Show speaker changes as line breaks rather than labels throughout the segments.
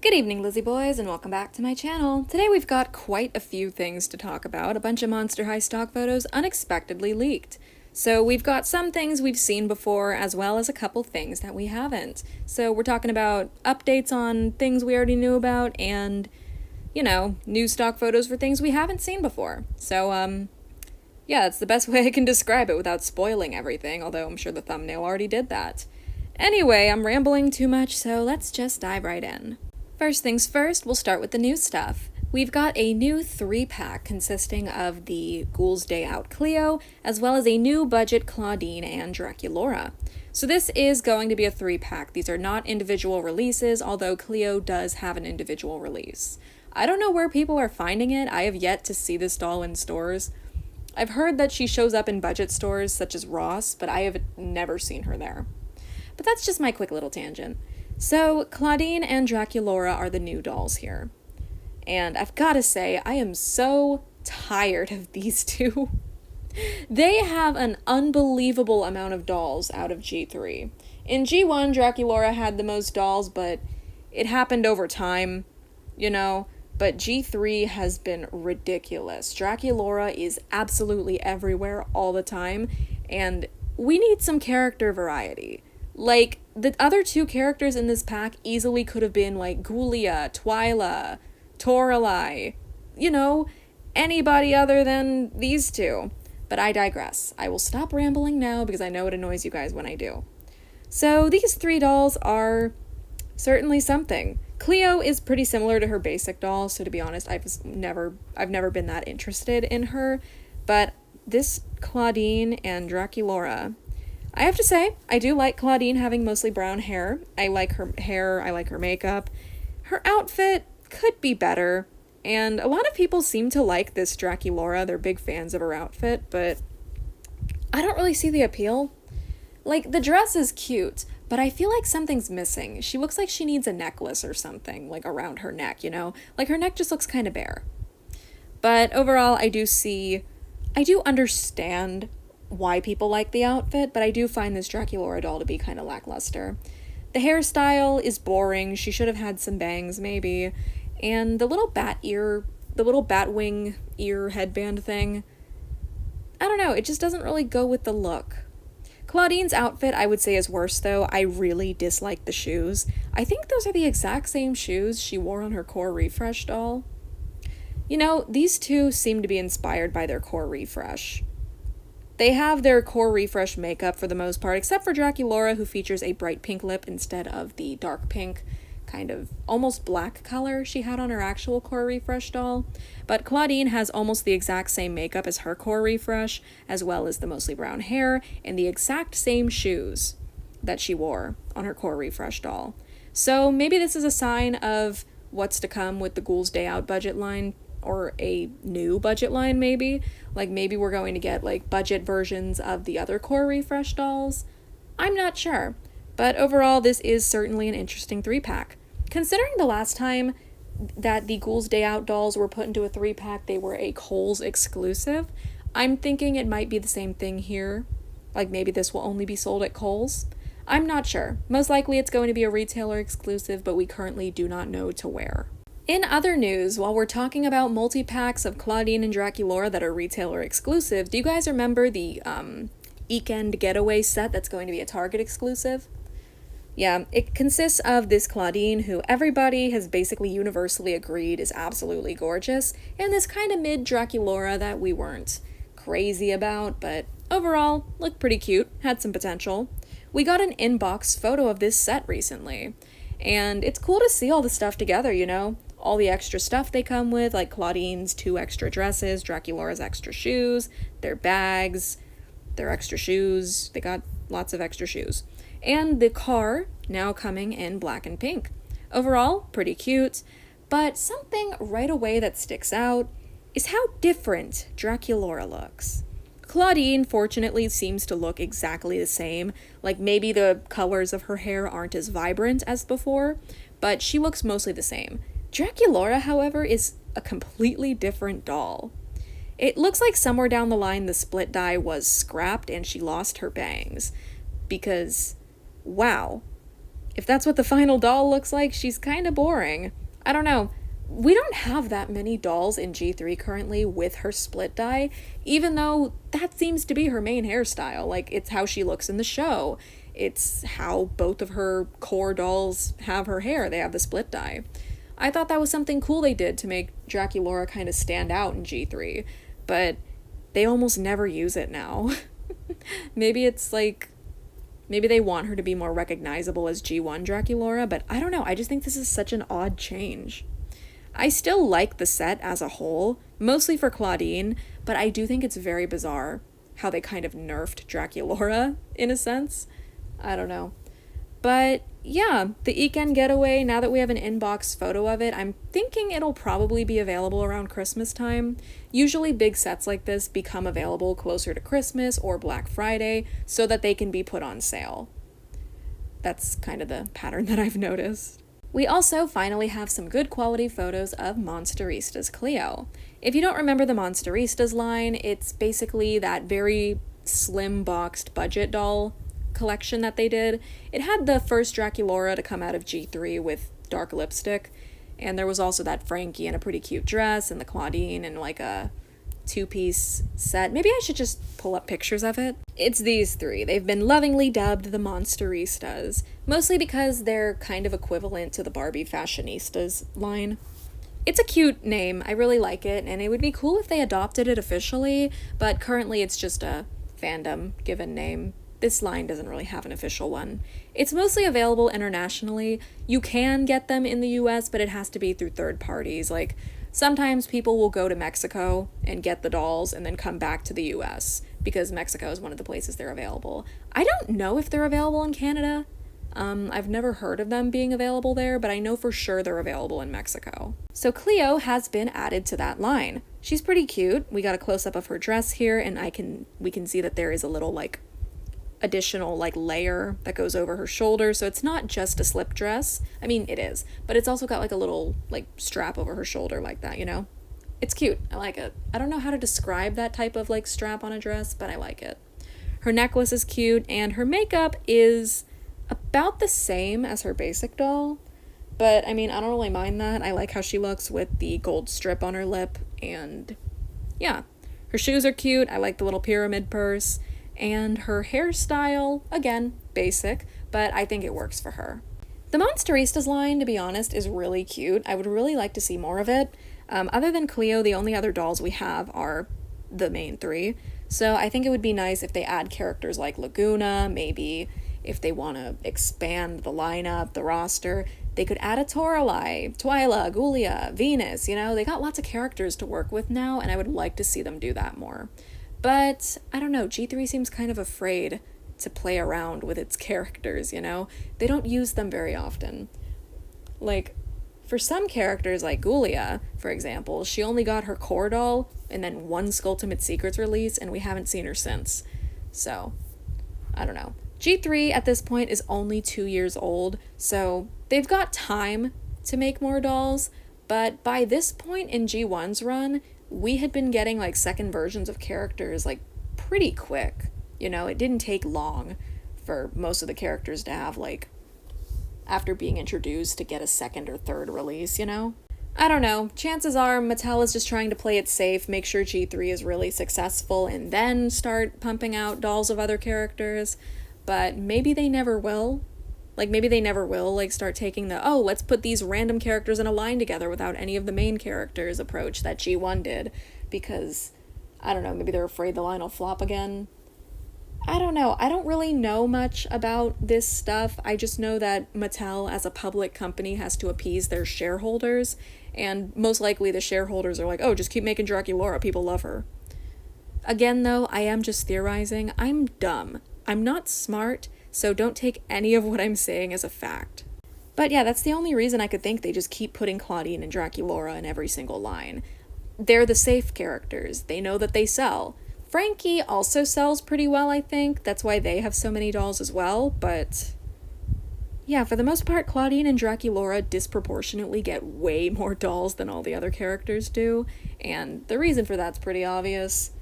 Good evening, Lizzie boys, and welcome back to my channel. Today we've got quite a few things to talk about. A bunch of Monster High stock photos unexpectedly leaked. So we've got some things we've seen before, as well as a couple things that we haven't. So we're talking about updates on things we already knew about, and, you know, new stock photos for things we haven't seen before. So, yeah, that's the best way I can describe it without spoiling everything, although I'm sure the thumbnail already did that. Anyway, I'm rambling too much, so let's just dive right in. First things first, we'll start with the new stuff. We've got a new 3-pack consisting of the Ghouls Day Out Cleo, as well as a new budget Clawdeen and Draculaura. So this is going to be a 3-pack. These are not individual releases, although Cleo does have an individual release. I don't know where people are finding it. I have yet to see this doll in stores. I've heard that she shows up in budget stores such as Ross, but I have never seen her there. But that's just my quick little tangent. So, Clawdeen and Draculaura are the new dolls here. And I've gotta say, I am so tired of these two. They have an unbelievable amount of dolls out of G3. In G1, Draculaura had the most dolls, but it happened over time, you know? But G3 has been ridiculous. Draculaura is absolutely everywhere all the time, and we need some character variety. Like, the other two characters in this pack easily could have been, like, Ghoulia, Twyla, Toralei, you know, anybody other than these two. But I digress. I will stop rambling now because I know it annoys you guys when I do. So, these 3 dolls are certainly something. Cleo is pretty similar to her basic doll, so to be honest, I've never been that interested in her. But this Clawdeen and Draculaura, I have to say, I do like Clawdeen having mostly brown hair. I like her hair, I like her makeup. Her outfit could be better, and a lot of people seem to like this Draculaura. They're big fans of her outfit, but I don't really see the appeal. Like, the dress is cute, but I feel like something's missing. She looks like she needs a necklace or something, like, around her neck, you know? Like, her neck just looks kind of bare. But overall, I do understand why people like the outfit, but I do find this Draculaura doll to be kind of lackluster. The hairstyle is boring. She should have had some bangs, maybe. And the little batwing ear headband thing, I don't know, it just doesn't really go with the look. Clawdeen's outfit, I would say, is worse, though. I really dislike the shoes. I think those are the exact same shoes she wore on her Core Refresh doll. You know, these two seem to be inspired by their Core Refresh. They have their Core Refresh makeup for the most part, except for Draculaura, who features a bright pink lip instead of the dark pink, kind of almost black color she had on her actual Core Refresh doll. But Clawdeen has almost the exact same makeup as her Core Refresh, as well as the mostly brown hair, and the exact same shoes that she wore on her Core Refresh doll. So maybe this is a sign of what's to come with the Ghouls Day Out budget line, or a new budget line, maybe. Like, maybe we're going to get, like, budget versions of the other Core Refresh dolls. I'm not sure. But overall, this is certainly an interesting 3-pack. Considering the last time that the Ghouls Day Out dolls were put into a 3-pack, they were a Kohl's exclusive, I'm thinking it might be the same thing here. Like, maybe this will only be sold at Kohl's. I'm not sure. Most likely it's going to be a retailer exclusive, but we currently do not know to where. In other news, while we're talking about multi-packs of Clawdeen and Draculaura that are retailer exclusive, do you guys remember the eekend getaway set that's going to be a Target exclusive? Yeah, it consists of this Clawdeen, who everybody has basically universally agreed is absolutely gorgeous, and this kind of mid-Draculaura that we weren't crazy about, but overall, looked pretty cute, had some potential. We got an inbox photo of this set recently, and it's cool to see all the stuff together, you know? All the extra stuff they come with, like Clawdeen's 2 extra dresses, Draculaura's extra shoes, their bags, their extra shoes. They got lots of extra shoes. And the car, now coming in black and pink. Overall, pretty cute, but something right away that sticks out is how different Draculaura looks. Clawdeen, fortunately, seems to look exactly the same. Like, maybe the colors of her hair aren't as vibrant as before, but she looks mostly the same. Draculaura, however, is a completely different doll. It looks like somewhere down the line the split dye was scrapped and she lost her bangs. Because, wow, if that's what the final doll looks like, she's kind of boring. I don't know. We don't have that many dolls in G3 currently with her split dye, even though that seems to be her main hairstyle. Like, it's how she looks in the show. It's how both of her core dolls have her hair. They have the split dye. I thought that was something cool they did to make Draculaura kind of stand out in G3, but they almost never use it now. Maybe it's like, maybe they want her to be more recognizable as G1 Draculaura, but I don't know. I just think this is such an odd change. I still like the set as a whole, mostly for Clawdeen, but I do think it's very bizarre how they kind of nerfed Draculaura, in a sense. I don't know. But yeah, the eekend getaway, now that we have an inbox photo of it, I'm thinking it'll probably be available around Christmas time. Usually big sets like this become available closer to Christmas or Black Friday so that they can be put on sale. That's kind of the pattern that I've noticed. We also finally have some good quality photos of Monsteristas Cleo. If you don't remember the Monsteristas line, it's basically that very slim boxed budget doll collection that they did. It had the first Draculaura to come out of G3 with dark lipstick, and there was also that Frankie in a pretty cute dress, and the Clawdeen in like a two-piece set. Maybe I should just pull up pictures of it. It's these three. They've been lovingly dubbed the Monsteristas, mostly because they're kind of equivalent to the Barbie Fashionistas line. It's a cute name. I really like it, and it would be cool if they adopted it officially, but currently it's just a fandom given name. This line doesn't really have an official one. It's mostly available internationally. You can get them in the US, but it has to be through third parties. Like, sometimes people will go to Mexico and get the dolls and then come back to the US because Mexico is one of the places they're available. I don't know if they're available in Canada. I've never heard of them being available there, but I know for sure they're available in Mexico. So Cleo has been added to that line. She's pretty cute. We got a close-up of her dress here, and we can see that there is a little, like, additional like layer that goes over her shoulder, so it's not just a slip dress. I mean, it is, but it's also got like a little like strap over her shoulder like that, you know? It's cute. I like it. I don't know how to describe that type of like strap on a dress, but I like it. Her necklace is cute, and her makeup is about the same as her basic doll, but I mean, I don't really mind that. I like how she looks with the gold strip on her lip, and yeah. Her shoes are cute. I like the little pyramid purse. And her hairstyle, again, basic, but I think it works for her. The Monsteristas line, to be honest, is really cute. I would really like to see more of it. Other than Cleo, the only other dolls we have are the main three. So I think it would be nice if they add characters like Laguna, maybe if they want to expand the lineup, the roster, they could add a Toralei, Twyla, Gulia, Venus, you know? They got lots of characters to work with now, and I would like to see them do that more. But, I don't know, G3 seems kind of afraid to play around with its characters, you know? They don't use them very often. Like, for some characters like Gulia, for example, she only got her core doll and then one Skulltimate Secrets release, and we haven't seen her since. So, I don't know. G3 at this point is only 2 years old, so they've got time to make more dolls, but by this point in G1's run, we had been getting like second versions of characters like pretty quick. You know, it didn't take long for most of the characters to have like, after being introduced, to get a second or third release, you know? I don't know. Chances are Mattel is just trying to play it safe, make sure G3 is really successful, and then start pumping out dolls of other characters. But maybe they never will. Like, maybe they never will, like, start taking the, oh, let's put these random characters in a line together without any of the main characters approach that G1 did, because, I don't know, maybe they're afraid the line will flop again. I don't know. I don't really know much about this stuff. I just know that Mattel, as a public company, has to appease their shareholders, and most likely the shareholders are like, oh, just keep making Draculaura, people love her. Again, though, I am just theorizing. I'm dumb. I'm not smart, so don't take any of what I'm saying as a fact. But yeah, that's the only reason I could think they just keep putting Clawdeen and Draculaura in every single line. They're the safe characters. They know that they sell. Frankie also sells pretty well, I think. That's why they have so many dolls as well, but yeah, for the most part, Clawdeen and Draculaura disproportionately get way more dolls than all the other characters do, and the reason for that's pretty obvious.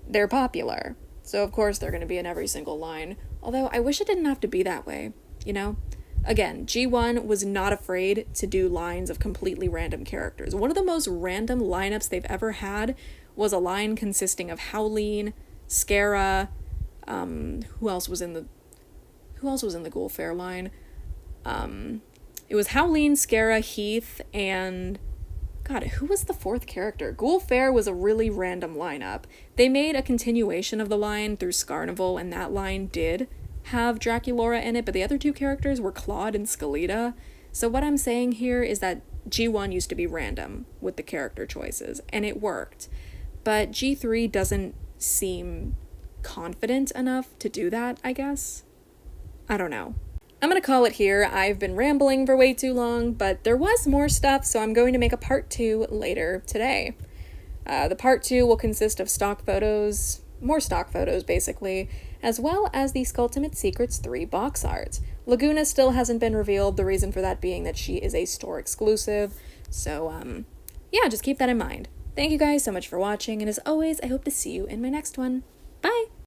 They're popular. So of course they're going to be in every single line. Although I wish it didn't have to be that way, you know? Again, G1 was not afraid to do lines of completely random characters. One of the most random lineups they've ever had was a line consisting of Howleen, Scara, who else was in the Ghoul Fair line? It was Howleen, Scara, Heath, and God, who was the fourth character? Ghoul Fair was a really random lineup. They made a continuation of the line through Scarnival, and that line did have Draculaura in it, but the other two characters were Claude and Scalita. So what I'm saying here is that G1 used to be random with the character choices, and it worked. But G3 doesn't seem confident enough to do that, I guess. I don't know. I'm gonna call it here. I've been rambling for way too long, but there was more stuff, so I'm going to make a part 2 later today. The part 2 will consist of stock photos, more stock photos basically, as well as the Skulltimate Secrets 3 box art. Laguna still hasn't been revealed, the reason for that being that she is a store exclusive, so yeah, just keep that in mind. Thank you guys so much for watching, and as always, I hope to see you in my next one. Bye!